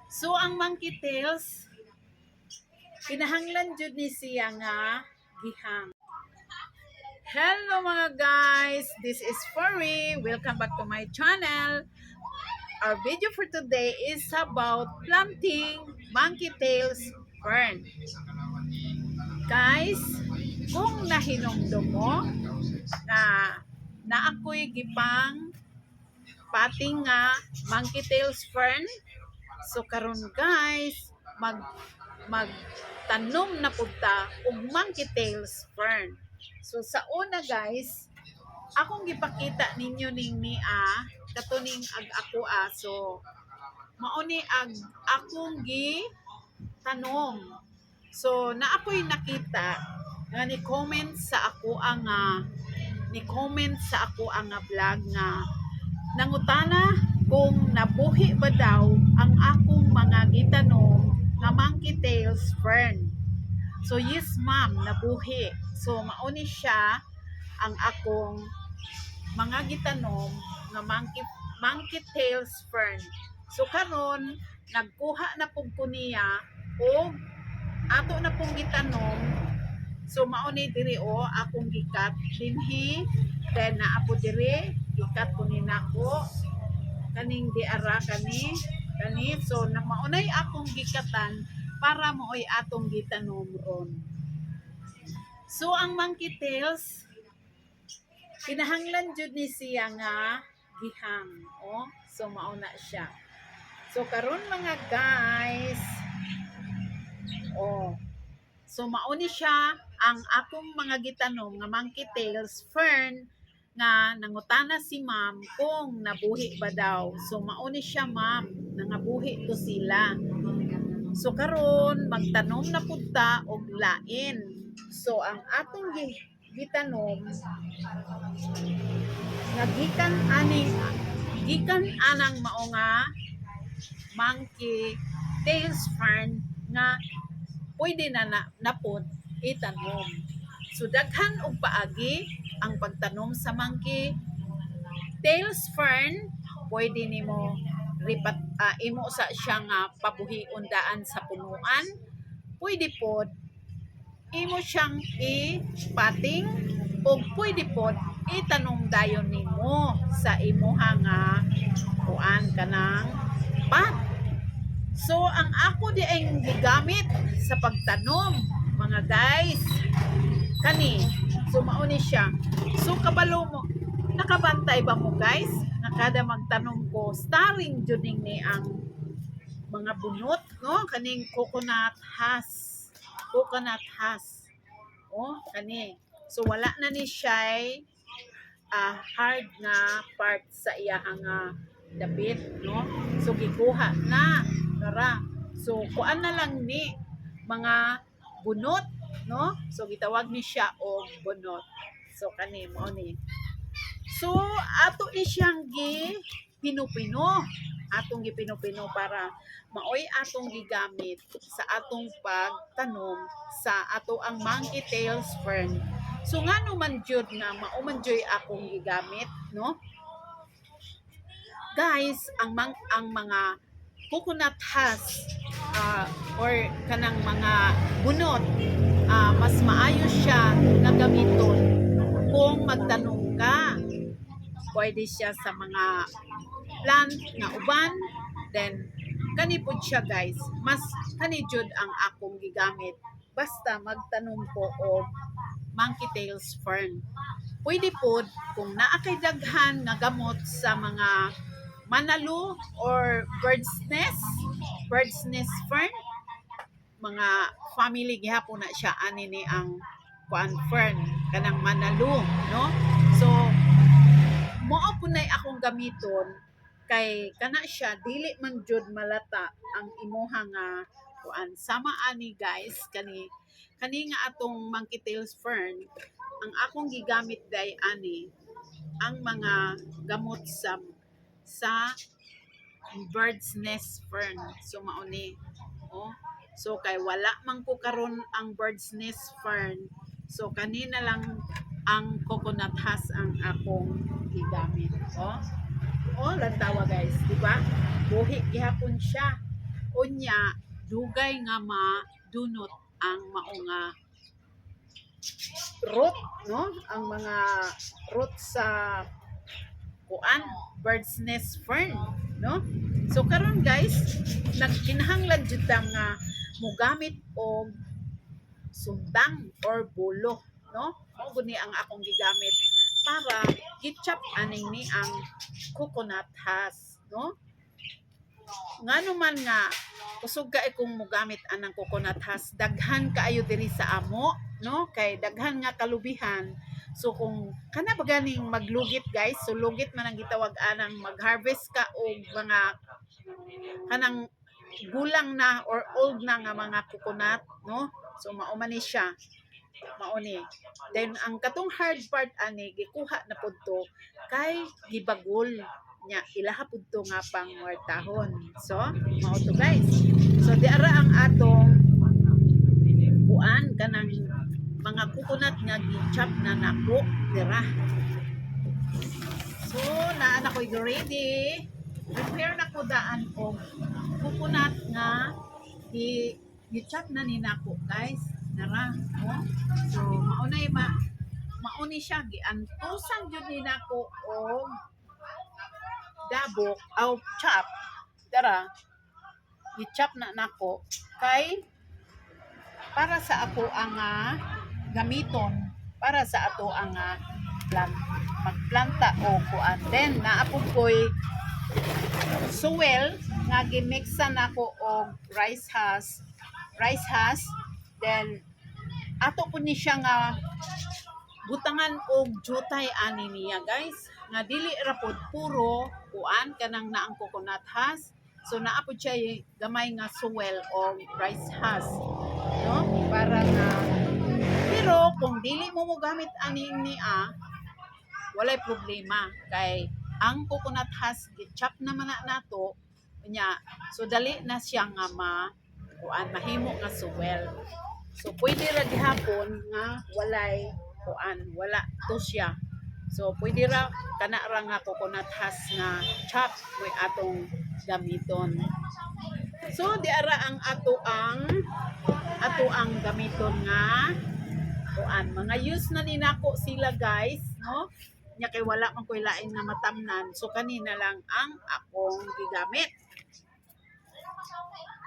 So ang monkey tails kinahanglan jud ni siya nga gihang. Hello mga guys, this is Furry. Welcome back to my channel. Our video for today is about planting monkey tails fern. Guys, kung nahinumdum mo na ako'y gipang pating nga monkey tails fern, so karon guys, magtanom na punta og monkey tails fern. So sa una guys, akong gipakita ninyo ning katuning ag ako so mao ni ag akong gi tanom. So na ako'y nakita nga ni comment sa ako ang vlog nga nangutana kung nabuhi ba daw ang akong mga gitanom nga monkey tails fern. So yes ma'am, nabuhi. So mauni siya ang akong mga gitanom nga monkey tails fern. So karon nagkuha na pug ko niya og ato na pong gitanom. So mauni diri akong gikat dinhi, then naapo diri gikat ko ni nako kaning diara kani so na maunay akong gikatan para mooy atong gitanom ron. So ang monkey tails kinahanglan jud ni siya nga gihang. So mauna siya. So karon mga guys, so mauni siya ang akong mga gitanom nga monkey tails fern nga nangutana si ma'am kung nabuhi ba daw. So mauni siya ma'am, nangabuhi to sila. So karon magtanom na punta og lain. So ang atong gitanom nga gikan anang mao nga monkey tails fern nga pwede na napod itanom. So daghan og paagi ang pagtanom sa monkey tails fern. Pwede nimo imo sa siya nga pabuhion daan sa punuan. Pwede pod imo siyang ipating o pwede pod itanom dayon nimo sa imuha nga kuan kanang pat. So ang ako di ay gigamit sa pagtanom mga guys kani, so mauni siya. So kabalo mo, nakabantay ba mo guys? Nakada magtanom ko starring juning ni ang mga bunot no kaning coconut husk. Kani. So wala na ni siya hard na part sa iyang dapit no. So gikuha na tara. So kuan na lang ni mga bunot no. So gitawag ni siya og bunot. So kani mo ni. So ato ni siyang gipino-pino. Atong gipino-pino para maoy atong gigamit sa atong pagtanom sa ato ang monkey tails fern. So ngano man jud nga mao man joy akong gigamit no. Guys, ang mga coconut husk or kanang mga bunot mas maayo siya na gamiton kung magtanom ka. Pwede siya sa mga plant nga uban, then kani pud siya guys, mas kani jud ang akong gigamit basta magtanom ko og monkey tails fern. Pwede pod kung naa kay daghan nga gamot sa mga manalu or bird's nest fern, mga family gihapon na siya ani ni ang kuan fern kanang manalu no. So mao punay akong gamiton kay kana siya dili man jud malata ang imuha nga kuan sama ani guys kani nga atong monkey tails fern. Ang akong gigamit day ani ang mga gamot sa bird's nest fern. So mauni so kay wala man ko karon ang bird's nest fern, so kanina lang ang coconut husk ang akong gigamit. Lantawa guys, di ba? Buhi gihapon siya. Unya dugay nga madunot ang mao nga root, no? Ang mga root sa kuan, bird's nest fern, no? So karon guys, nagkinahanglan jud ta nga mogamit og sundang or bulo, no? Mao guni ang akong gigamit para gi-chop aning ni ang coconut husk, no? Ngano man nga kusog ka kung mogamit anang coconut husk, daghan kaayo diri sa amo, no? Kay daghan nga kalubihan. So kung kana ba ganing maglugit guys, so lugit man ang gitawag anang mag-harvest ka og mga kanang gulang na or old na nga mga coconut, no? So mao man ni siya. Mao ni. Then ang katong hard part ani gikuha na pud to kay gibagol nya ilaha pud to nga pang muertahon. So mao to guys. So di ara ang atong kuan kanang mga coconut nga gi-chop na nako dira. So naa na koy ready. Prepare na ko daan og coconut nga gi-chop na ni nako guys. Nara, no? So maunay mauni siya giantusan jud ni nako og dabok aw chop. Dara gi-chop na nako kay para sa ako ang gamiton para sa ato ang magplanta o kuan. Then naapod ko'y soil nga gimixan nako og rice husk. Then ato po ni siya nga butangan og jutay ani niya guys nga dili ra pod puro kuan kanang naang coconut husk. So naapod siya gamay nga soil o rice husk, no? Para nga pero kung dili mo gamit ani niya walay problema kay ang coconut husk gi-chop naman nato nya so dali na siya nga kuan mahimo nga soil. So pwede ra gihapon nga walay kuan wala to siya. So pwede ra kana ra nga coconut husk nga chop moy atong gamiton. So di ara ang ato ang gamiton nga kuan mga use na ni nako sila guys, no? Nya kay wala man koy lain nga matamnan. So kanina lang ang akong gigamit.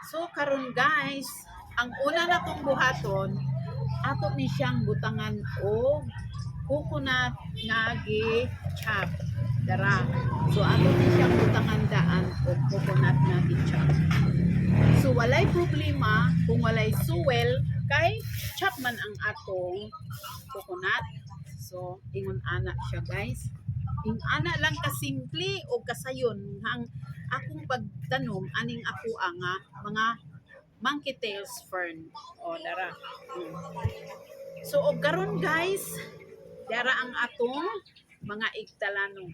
So karon guys, ang una natong buhaton ato ni siyang butangan og coconut nga gi-chop. Dara. So ato ni siyang butangan daan og coconut nga gi-chop. So walay problema kung walay suwel kay chop man ang atong coconut. So ingon ana siya guys. Ing ana lang kasimple o kasayon ang akong pagtanom aning ako ang mga monkey tails fern. O dara. So og karon guys, dara ang atong mga igtalanong.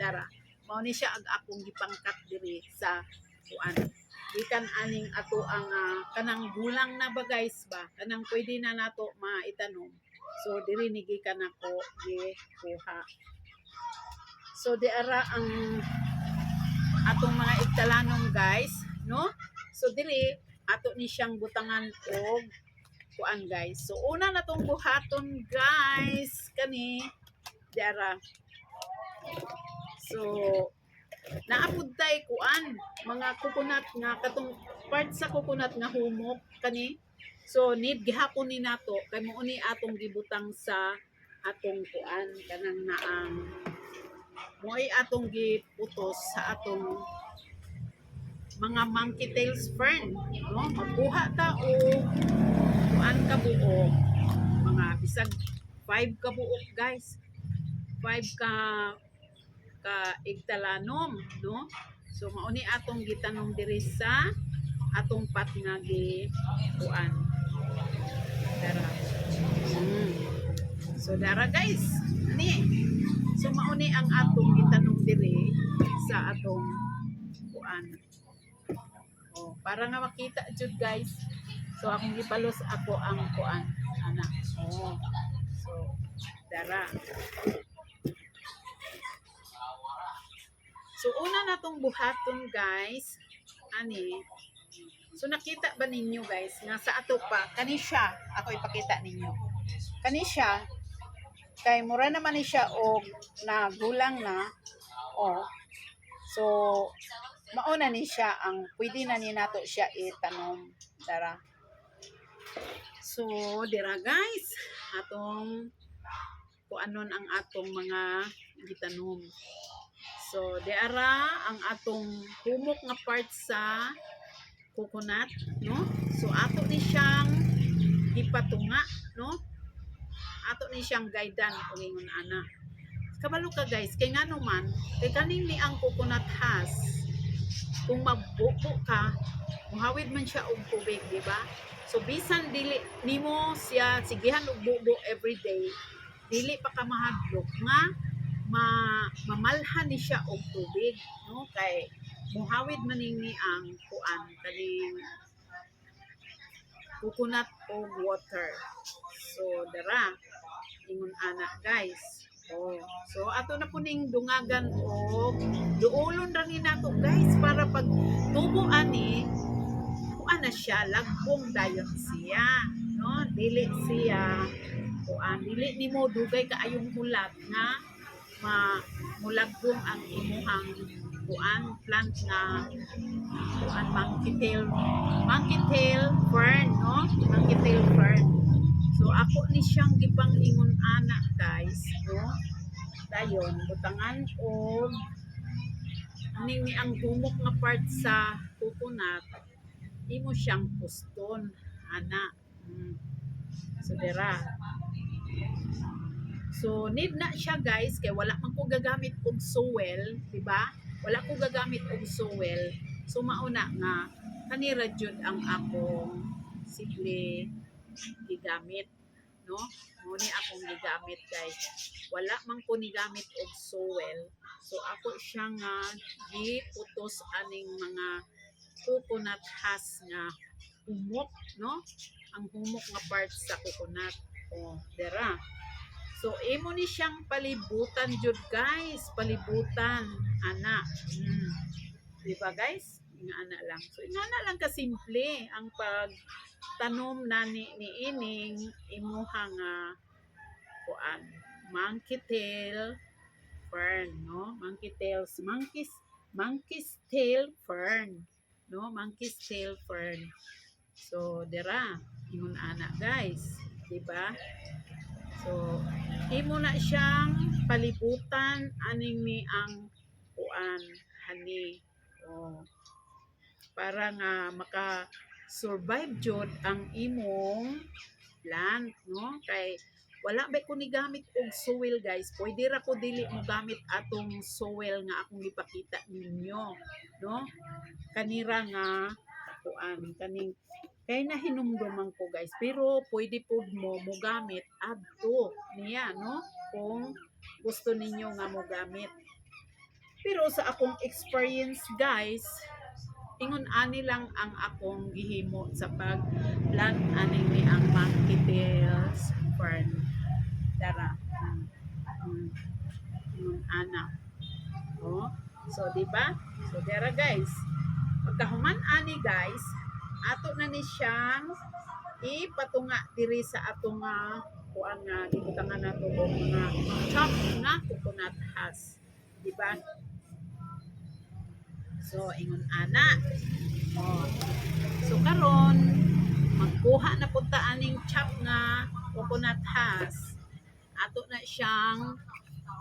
Dara. Mao ni siya ag akong gipangkat diri sa kuan. Gikan aning ato ang kanang gulang na ba guys ba? Kanang pwede na nato maitanom. So diri ni gikan ako gikuha. So di ara ang atong mga igtalanong guys, no? So dili ato ni siyang butangan og kuan guys. So una na tong buhaton guys kani dara. So naapod tay kuan mga coconut nga katong part sa coconut nga humok kani. So need gihapon ni nato kay mao ni atong gibutang sa atong kuan kanang naang mo'y atong giputos sa atong mga monkey tails fern, no? Magkuha ta o kuan ka buok mga bisag 5 ka buok guys, 5 ka igtalanom, no? So mao ni atong gitanom diri sa atong pat nga gi kuan dara. So dara guys ani. So mao ni ang atong gitanom diri sa atong kuan. Oh, para nga makita jud guys. So akong gipalos ako ang kuan ana. Oh. So dara. So una natong buhaton guys ani So nakita ba ninyo guys nga sa ato pa kani siya ako ipakita ninyo. Kani siya kay mura naman ni siya og nagulang na o so mauna ni siya ang pwede na ni nato siya itanom dara. So dira guys atong kuanon ang atong mga gitanom. So diara ang atong humok nga part sa coconut, no? So ato ni siyang ipatunga, no? Ato ni siyang guidan kung ingon ana. Kabalo ka guys, kay ngano man, kay kaning ni ang coconut has kung magbuko ka, muhawid man siya og tubig, di ba? So bisan dili nimo siya sigihan og bubo every day, dili pa ka mahadlok nga mamalhan ni siya og tubig, no? Kay muhawid man ni ang kuan kaning coconut o water. So dara ingon ana guys. Oh, so ato na puning dungagan og duolon ra ni nato guys para pag tubo ani kuan na siya lagbong dayon siya, no? Dili siya kuan dili nimo dugay kaayong hulat nga mulagbong ang imuhang kuan plant nga kuan monkey tail fern, no? Monkey tail fern. So ako ni siyang gipang ingon ana guys, no? Dayon butangan og aning ni ang humok nga part sa coconut imo siyang puston ana. So dira. So need na siya guys kay wala man ko gagamit og soil, di ba? Wala ko gagamit og soil. So mauna nga kanira jud ang akong simple gigamit, no? Mo ni akong gigamit guys. Wala man ko ni gamit og soil. So ako siya nga giputos aning mga coconut husk nga humok, no? Ang humok nga part sa coconut. Oh, dera. So imo ni siyang palibutan jud guys, palibutan ana. Di ba guys? Ingana lang. So ingana lang ka simple ang pagtanom na ni ining imuhang kuan monkey tail fern, no? Monkey's tail fern, no? Monkey's tail fern. So dira ingon ana guys, di ba? So imo na siyang palibutan aning ni ang kuan hani. Oh, para nga maka-survive jud ang imong plant, no? Kay wala ba ko ni gamit og soil guys. Pwede ra ko dili mo gamit atong soil nga akong ipakita ninyo, no? Kanira nga kuan kaning kay nahinumduman ko guys. Pero pwede pud mo gamit adto niya, no? Kung gusto ninyo nga mo gamit. Pero sa akong experience guys, ingon ani lang ang akong gihimo sa pag-plant aning ni ang monkey tails fern. Dara. Ingon ana. Oh. So di ba? So dara guys. Pagkahuman ani guys, ato na ni siyang ipatunga diri sa atong kuan nga gibutangan nato og mga chop nga coconut husk. Di ba? So, ingon ana. Oh. So, karon magkuha na punta aning chop nga coconut husk. Ato na siyang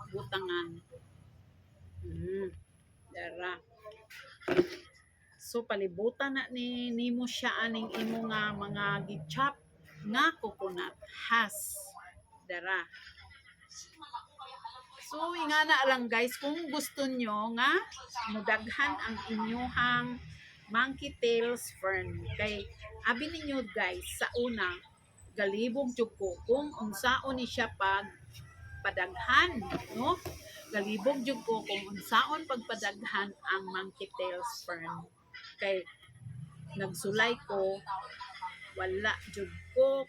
butangan. Dara. So, palibutan na nimo siya aning imo nga mga gi-chop nga coconut husk. Dara. So, ingana lang guys, kung gusto nyo nga mudaghan ang inyuhang monkey tails fern. Kay, abi ninyo guys, sa una, galibog jud ko kung unsaon ni siya pag padaghan, no? Galibog jud ko kung unsaon pagpadaghan ang monkey tails fern. Kay, nagsulay ko, wala jud ko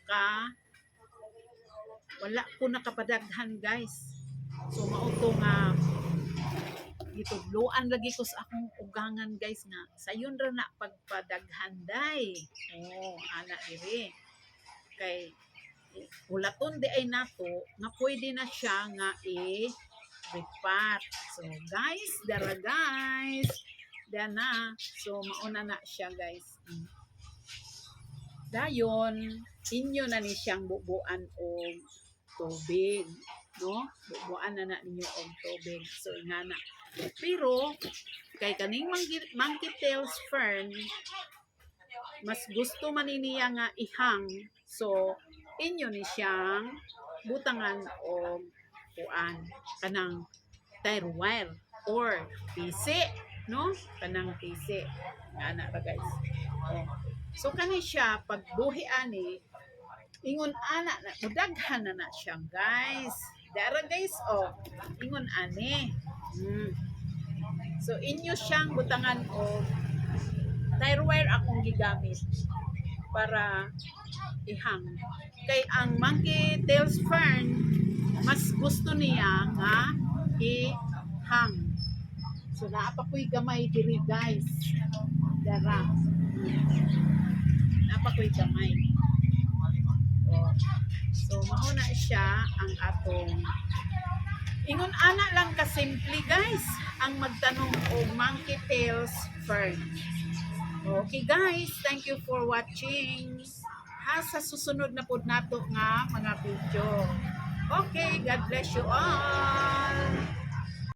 wala ko nakapadaghan guys. So mauto nga gitudloan lagi ko sa akong ugangan guys nga sayon ra na pagpadaghanday. Oh, ana diri. Kay ulaton di ay nato nga pwede na siya nga i-repat. So guys, dara guys. Dana. So mauna na siya guys. Dayon, inyo na ni siyang bubuan og tubig, no? Bubuan na ninyo og tubig. So ingana. Pero kay kaning monkey tails fern mas gusto man niya nga ihang. So inyo ni siyang butangan og kuan kanang tire wire or pisi, no? Kanang pisi. Ana ra guys. Oh. So kani siya pagbuhi ani ingon ana na mudaghan na siya guys. Dara guys oh. Ingon ani. So inyo siyang butangan og tire wire akong gigamit para ihang. Kay ang monkey tails fern mas gusto niya nga ihang. So naapa ko'y gamay diri guys. Dara. Naapa ko'y gamay. Oh. So mauna siya ang atong ingon ana lang ka simple guys ang magtanong og monkey tails fern. Okay guys, thank you for watching. Ha sa susunod na pod nato nga mga video. Okay, God bless you all.